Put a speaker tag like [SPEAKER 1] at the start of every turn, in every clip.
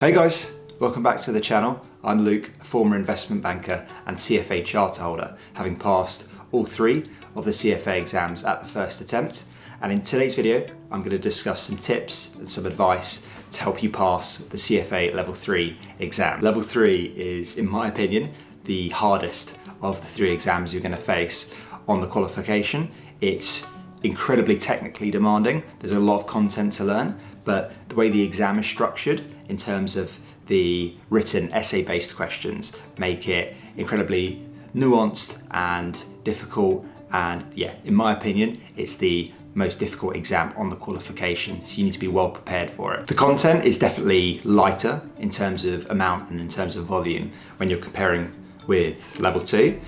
[SPEAKER 1] Hey guys, welcome back to the channel. I'm Luke, a former investment banker and CFA charter holder, having passed all three of the CFA exams at the first attempt. And in today's video, I'm going to discuss some tips and some advice to help you pass the CFA Level 3 exam. Level 3 is, in my opinion, the hardest of the three exams you're going to face on the qualification. It's incredibly technically demanding. There's a lot of content to learn, but the way the exam is structured in terms of the written essay-based questions make it incredibly nuanced and difficult. And yeah, in my opinion, it's the most difficult exam on the qualification, so you need to be well prepared for it. The content is definitely lighter in terms of amount and in terms of volume when you're comparing with Level 2,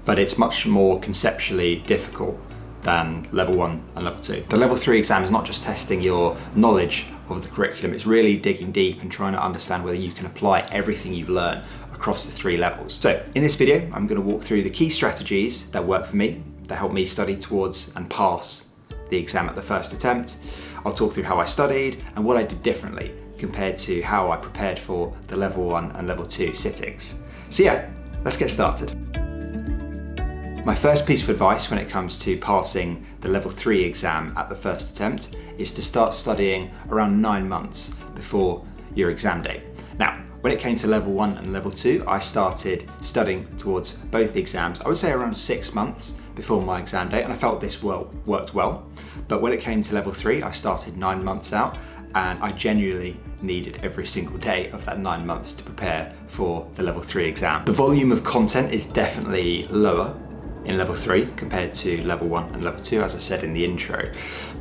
[SPEAKER 1] but it's much more conceptually difficult than Level 1 and Level 2. The Level 3 exam is not just testing your knowledge of the curriculum, it's really digging deep and trying to understand whether you can apply everything you've learned across the three levels. So in this video, I'm going to walk through the key strategies that work for me, that help me study towards and pass the exam at the first attempt. I'll talk through how I studied and what I did differently compared to how I prepared for the Level 1 and Level 2 sittings. So yeah, let's get started. My first piece of advice when it comes to passing the Level 3 exam at the first attempt is to start studying around 9 months before your exam date. Now, when it came to Level 1 and Level 2, I started studying towards both the exams, I would say around 6 months before my exam date, and I felt this worked well. But when it came to Level 3, I started 9 months out, and I genuinely needed every single day of that 9 months to prepare for the Level 3 exam. The volume of content is definitely lower in Level 3 compared to Level 1 and Level 2, as I said in the intro,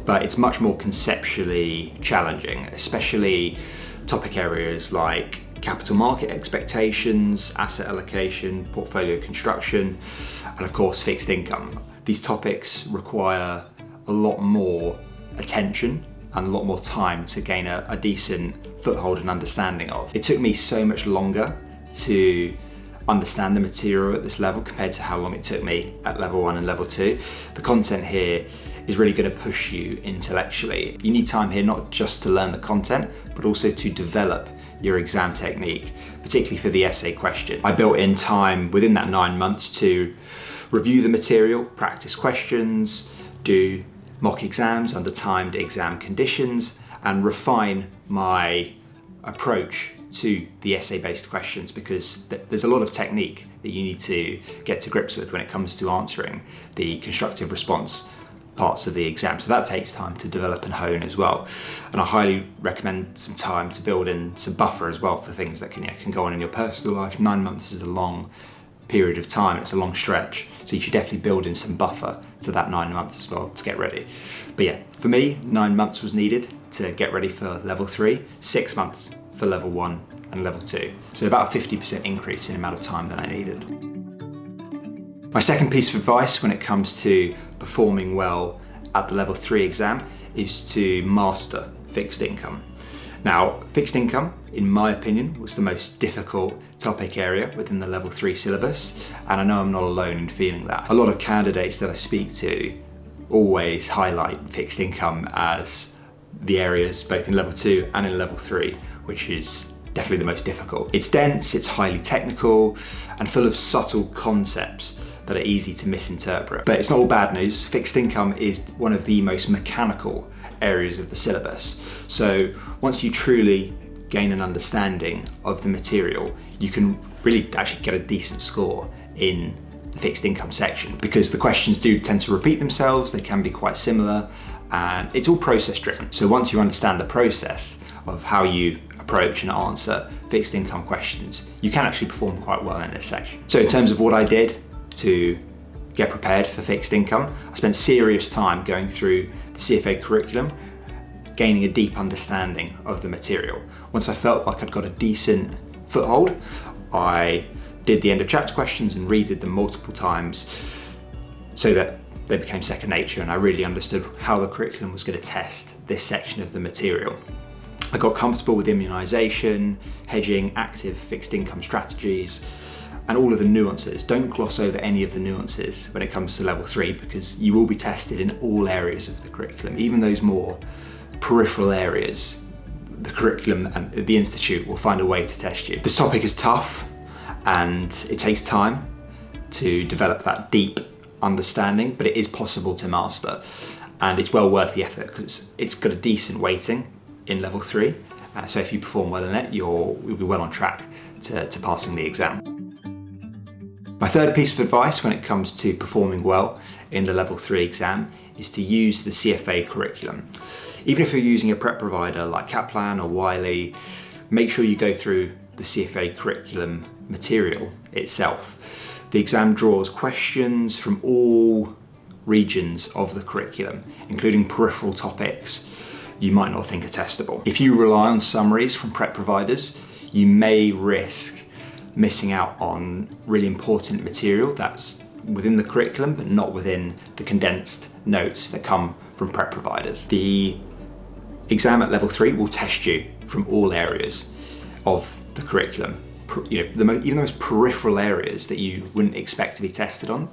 [SPEAKER 1] but it's much more conceptually challenging, especially topic areas like capital market expectations, asset allocation, portfolio construction, and of course fixed income. These topics require a lot more attention and a lot more time to gain a decent foothold and understanding of. It took me so much longer to understand the material at this level compared to how long it took me at Level 1 and Level 2. The content here is really going to push you intellectually. You need time here not just to learn the content, but also to develop your exam technique, particularly for the essay question. I built in time within that 9 months to review the material, practice questions, do mock exams under timed exam conditions, and refine my approach to the essay-based questions, because there's a lot of technique that you need to get to grips with when it comes to answering the constructive response parts of the exam. So that takes time to develop and hone as well. And I highly recommend some time to build in some buffer as well for things that can go on in your personal life. 9 months is a long period of time, it's a long stretch. So you should definitely build in some buffer to that 9 months as well to get ready. But yeah, for me, 9 months was needed to get ready for Level 3, 6 months for Level 1 and Level 2. So about a 50% increase in the amount of time that I needed. My second piece of advice when it comes to performing well at the Level 3 exam is to master fixed income. Now, fixed income, in my opinion, was the most difficult topic area within the Level 3 syllabus, and I know I'm not alone in feeling that. A lot of candidates that I speak to always highlight fixed income as the areas both in Level 2 and in Level 3, which is definitely the most difficult. It's dense, it's highly technical, and full of subtle concepts that are easy to misinterpret. But it's not all bad news. Fixed income is one of the most mechanical areas of the syllabus. So once you truly gain an understanding of the material, you can really actually get a decent score in the fixed income section, because the questions do tend to repeat themselves, they can be quite similar, and it's all process driven. So once you understand the process of how you approach and answer fixed income questions, you can actually perform quite well in this section. So in terms of what I did to get prepared for fixed income, I spent serious time going through the CFA curriculum, gaining a deep understanding of the material. Once I felt like I'd got a decent foothold, I did the end of chapter questions and redid them multiple times so that they became second nature, and I really understood how the curriculum was going to test this section of the material. I got comfortable with immunisation, hedging, active fixed income strategies, and all of the nuances. Don't gloss over any of the nuances when it comes to Level 3, because you will be tested in all areas of the curriculum, even those more peripheral areas the curriculum and the institute will find a way to test you. This topic is tough and it takes time to develop that deep understanding, but it is possible to master, and it's well worth the effort because it's got a decent weighting in level 3. So if you perform well in it, you'll be well on track to passing the exam. My third piece of advice when it comes to performing well in the level 3 exam is to use the CFA curriculum. Even if you're using a prep provider like Kaplan or Wiley, make sure you go through the CFA curriculum material itself. The exam draws questions from all regions of the curriculum, including peripheral topics you might not think are testable. If you rely on summaries from prep providers, you may risk missing out on really important material that's within the curriculum but not within the condensed notes that come from prep providers. The exam at level 3 will test you from all areas of the curriculum. Even the most peripheral areas that you wouldn't expect to be tested on,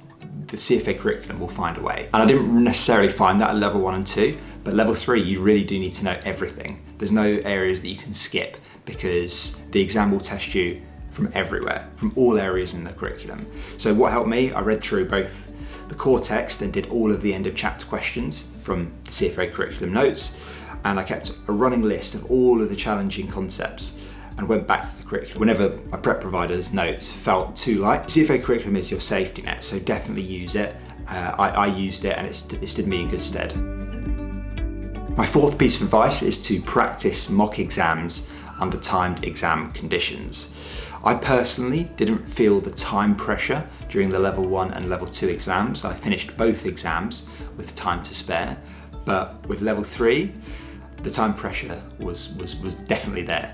[SPEAKER 1] the CFA curriculum will find a way. And I didn't necessarily find that at level 1 and 2, but level 3 you really do need to know everything. There's no areas that you can skip because the exam will test you from everywhere, from all areas in the curriculum. So what helped me, I read through both the core text and did all of the end of chapter questions from the CFA curriculum notes, and I kept a running list of all of the challenging concepts and went back to the curriculum whenever my prep provider's notes felt too light. The CFA curriculum is your safety net, so definitely use it. I used it and it stood me in good stead. My fourth piece of advice is to practice mock exams under timed exam conditions. I personally didn't feel the time pressure during the level 1 and level 2 exams. I finished both exams with time to spare, but with level 3, the time pressure was definitely there,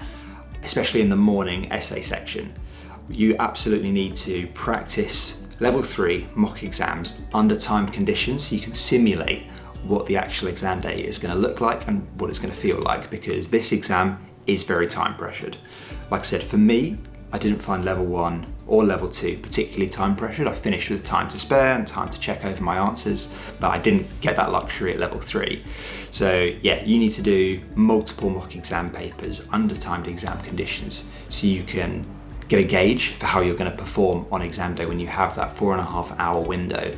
[SPEAKER 1] especially in the morning essay section. You absolutely need to practice level 3 mock exams under timed conditions so you can simulate what the actual exam day is going to look like and what it's going to feel like, because this exam is very time pressured. Like I said, for me, I didn't find level 1 or level 2 particularly time pressured. I finished with time to spare and time to check over my answers, but I didn't get that luxury at level 3. So yeah, you need to do multiple mock exam papers under timed exam conditions so you can get a gauge for how you're going to perform on exam day when you have that 4.5 hour window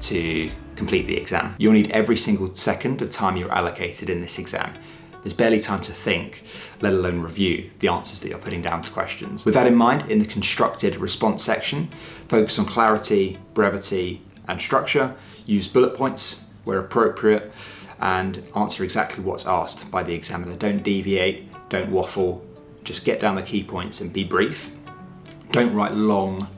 [SPEAKER 1] to complete the exam. You'll need every single second of time you're allocated in this exam. There's barely time to think, let alone review the answers that you're putting down to questions. With that in mind, in the constructed response section, focus on clarity, brevity, and structure. Use bullet points where appropriate and answer exactly what's asked by the examiner. Don't deviate, don't waffle, just get down the key points and be brief. Don't write long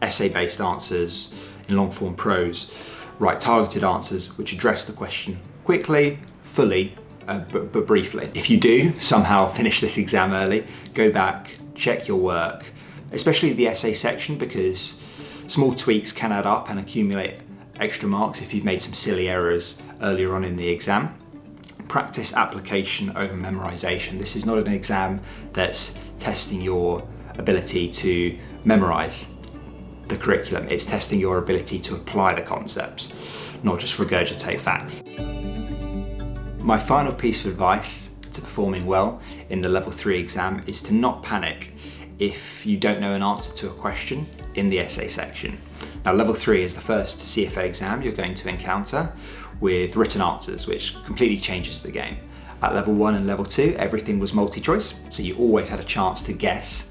[SPEAKER 1] essay-based answers in long form prose. Write targeted answers which address the question quickly, fully, but briefly. If you do somehow finish this exam early, go back, check your work, especially the essay section, because small tweaks can add up and accumulate extra marks if you've made some silly errors earlier on in the exam. Practice application over memorization. This is not an exam that's testing your ability to memorize the curriculum. It's testing your ability to apply the concepts, not just regurgitate facts. My final piece of advice to performing well in the level 3 exam is to not panic if you don't know an answer to a question in the essay section. Now, level 3 is the first CFA exam you're going to encounter with written answers, which completely changes the game. At level 1 and level 2, everything was multi-choice, so you always had a chance to guess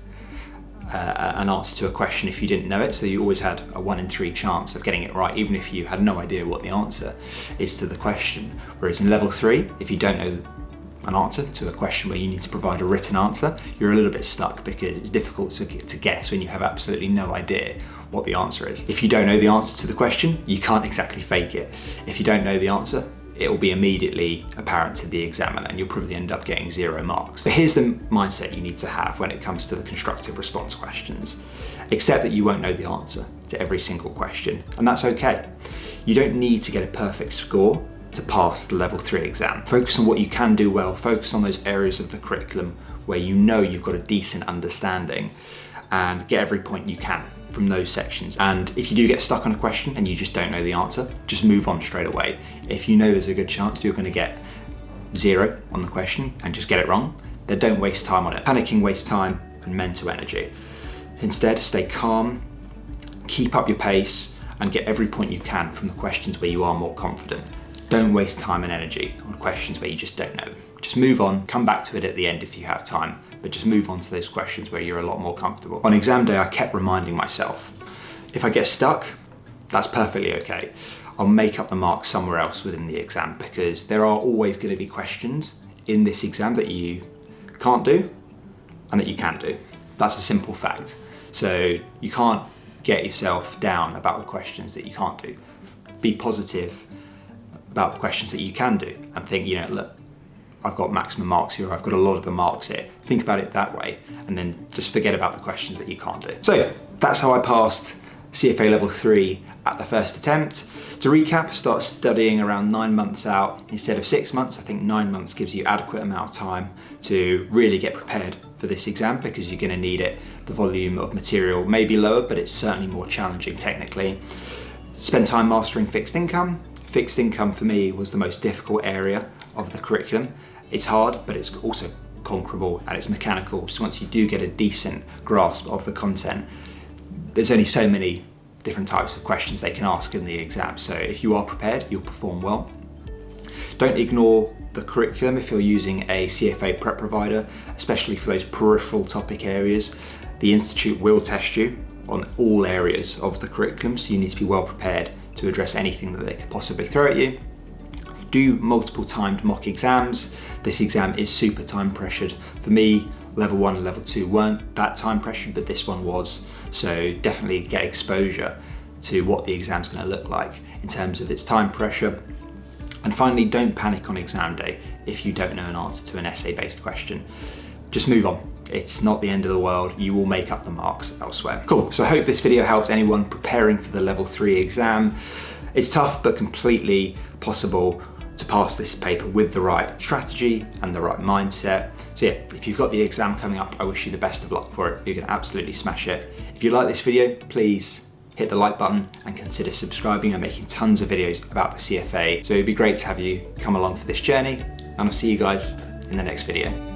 [SPEAKER 1] an answer to a question if you didn't know it, so you always had a 1 in 3 chance of getting it right, even if you had no idea what the answer is to the question. Whereas in level 3, if you don't know an answer to a question where you need to provide a written answer, you're a little bit stuck because it's difficult to guess when you have absolutely no idea what the answer is. If you don't know the answer to the question, you can't exactly fake it. If you don't know the answer, it will be immediately apparent to the examiner and you'll probably end up getting 0 marks. But here's the mindset you need to have when it comes to the constructive response questions. Accept that you won't know the answer to every single question, and that's okay. You don't need to get a perfect score to pass the level 3 exam. Focus on what you can do well, focus on those areas of the curriculum where you know you've got a decent understanding, and get every point you can from those sections. And if you do get stuck on a question and you just don't know the answer, just move on straight away. If you know there's a good chance you're going to get 0 on the question and just get it wrong, then don't waste time on it. Panicking wastes time and mental energy. Instead, stay calm, keep up your pace, and get every point you can from the questions where you are more confident. Don't waste time and energy on questions where you just don't know. Just move on, come back to it at the end if you have time, but just move on to those questions where you're a lot more comfortable. On exam day, I kept reminding myself, if I get stuck, that's perfectly okay. I'll make up the marks somewhere else within the exam, because there are always going to be questions in this exam that you can't do and that you can do. That's a simple fact. So you can't get yourself down about the questions that you can't do. Be positive about the questions that you can do and think, look, I've got maximum marks here, I've got a lot of the marks here. Think about it that way, and then just forget about the questions that you can't do. So that's how I passed CFA Level 3 at the first attempt. To recap, start studying around 9 months out instead of 6 months. I think 9 months gives you adequate amount of time to really get prepared for this exam, because you're going to need it. The volume of material may be lower, but it's certainly more challenging technically. Spend time mastering fixed income. Fixed income for me was the most difficult area of the curriculum. It's hard, but it's also conquerable and it's mechanical. So once you do get a decent grasp of the content, there's only so many different types of questions they can ask in the exam. So if you are prepared, you'll perform well. Don't ignore the curriculum if you're using a CFA prep provider, especially for those peripheral topic areas. The Institute will test you on all areas of the curriculum, so you need to be well prepared to address anything that they could possibly throw at you. Do multiple timed mock exams. This exam is super time pressured. For me, level 1 and level 2 weren't that time pressured, but this one was. So definitely get exposure to what the exam's going to look like in terms of its time pressure. And finally, don't panic on exam day if you don't know an answer to an essay-based question. Just move on. It's not the end of the world. You will make up the marks elsewhere. Cool. So I hope this video helped anyone preparing for the level 3 exam. It's tough, but completely possible to pass this paper with the right strategy and the right mindset. So yeah, if you've got the exam coming up, I wish you the best of luck for it. You're gonna absolutely smash it. If you like this video, please hit the like button and consider subscribing. I'm making tons of videos about the CFA. So it'd be great to have you come along for this journey, and I'll see you guys in the next video.